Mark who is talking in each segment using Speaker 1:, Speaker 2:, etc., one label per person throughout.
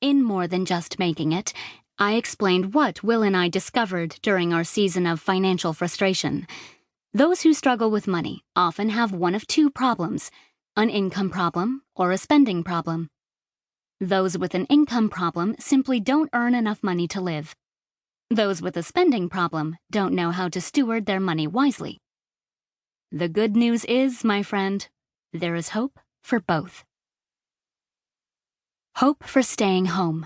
Speaker 1: In more than just making it, I explained what Will and I discovered during our season of financial frustration. Those who struggle with money often have one of two problems: an income problem or a spending problem. Those with an income problem simply don't earn enough money to live. Those with a spending problem don't know how to steward their money wisely. The good news is, my friend, there is hope for both. Hope for staying home.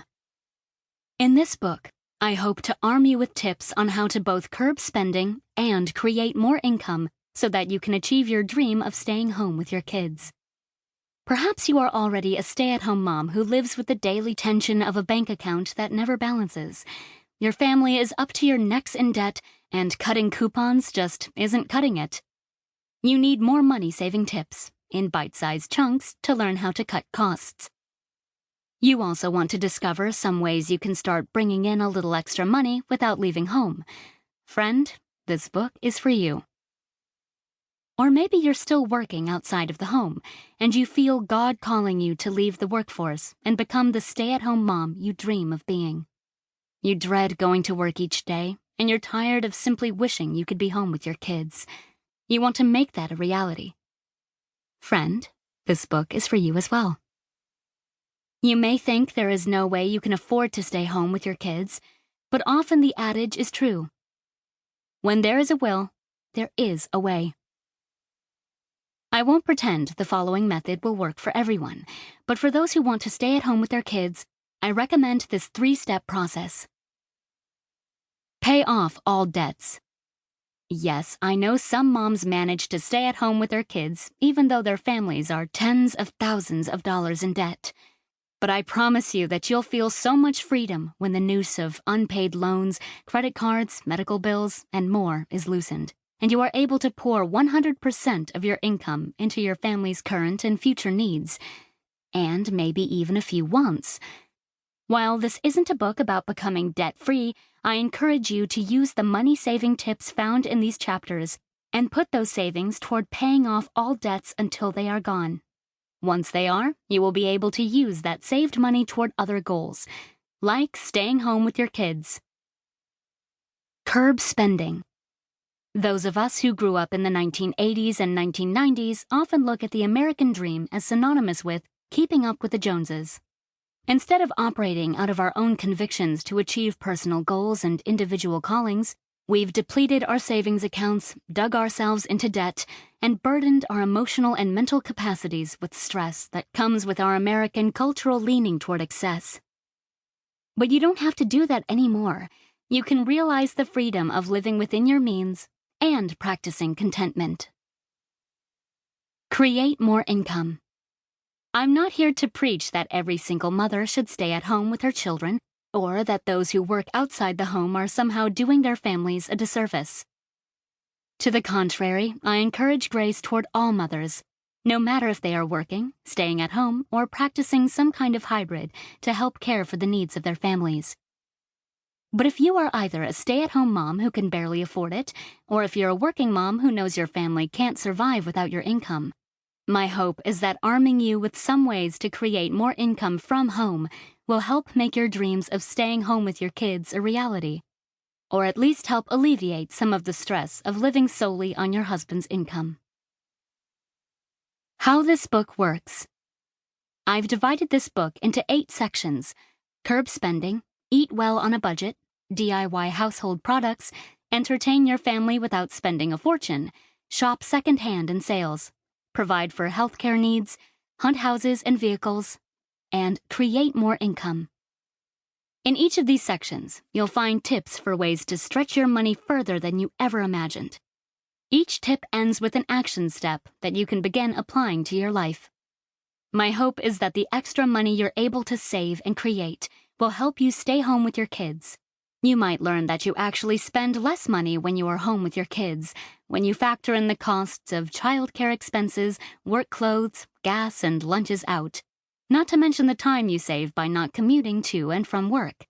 Speaker 1: In this book, I hope to arm you with tips on how to both curb spending and create more income so that you can achieve your dream of staying home with your kids. Perhaps you are already a stay-at-home mom who lives with the daily tension of a bank account that never balances. Your family is up to your necks in debt, and cutting coupons just isn't cutting it. You need more money-saving tips, in bite-sized chunks, to learn how to cut costs. You also want to discover some ways you can start bringing in a little extra money without leaving home. Friend, this book is for you. Or maybe you're still working outside of the home, and you feel God calling you to leave the workforce and become the stay-at-home mom you dream of being. You dread going to work each day, and you're tired of simply wishing you could be home with your kids. You want to make that a reality. Friend, this book is for you as well. You may think there is no way you can afford to stay home with your kids, but often the adage is true. When there is a will, there is a way. I won't pretend the following method will work for everyone, but for those who want to stay at home with their kids, I recommend this 3-step process. Pay off all debts. Yes, I know some moms manage to stay at home with their kids, even though their families are tens of thousands of dollars in debt. But I promise you that you'll feel so much freedom when the noose of unpaid loans, credit cards, medical bills, and more is loosened, and you are able to pour 100% of your income into your family's current and future needs, and maybe even a few wants. While this isn't a book about becoming debt-free, I encourage you to use the money-saving tips found in these chapters and put those savings toward paying off all debts until they are gone. Once they are, you will be able to use that saved money toward other goals, like staying home with your kids. Curb spending. Those of us who grew up in the 1980s and 1990s often look at the American dream as synonymous with keeping up with the Joneses. Instead of operating out of our own convictions to achieve personal goals and individual callings, we've depleted our savings accounts, dug ourselves into debt, and burdened our emotional and mental capacities with stress that comes with our American cultural leaning toward excess. But you don't have to do that anymore. You can realize the freedom of living within your means and practicing contentment. Create more income. I'm not here to preach that every single mother should stay at home with her children, or that those who work outside the home are somehow doing their families a disservice. To the contrary, I encourage grace toward all mothers, no matter if they are working, staying at home, or practicing some kind of hybrid to help care for the needs of their families. But if you are either a stay-at-home mom who can barely afford it, or if you're a working mom who knows your family can't survive without your income, my hope is that arming you with some ways to create more income from home will help make your dreams of staying home with your kids a reality, or at least help alleviate some of the stress of living solely on your husband's income. How this book works. I've divided this book into 8 sections: curb spending, eat well on a budget, DIY household products, entertain your family without spending a fortune, shop secondhand in sales, provide for healthcare needs, hunt houses and vehicles, and create more income. In each of these sections, you'll find tips for ways to stretch your money further than you ever imagined. Each tip ends with an action step that you can begin applying to your life. My hope is that the extra money you're able to save and create will help you stay home with your kids. You might learn that you actually spend less money when you are home with your kids, when you factor in the costs of childcare expenses, work clothes, gas, and lunches out, not to mention the time you save by not commuting to and from work.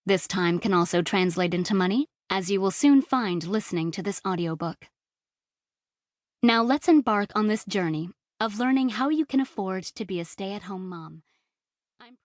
Speaker 1: This time can also translate into money, as you will soon find listening to this audiobook. Now let's embark on this journey of learning how you can afford to be a stay-at-home mom.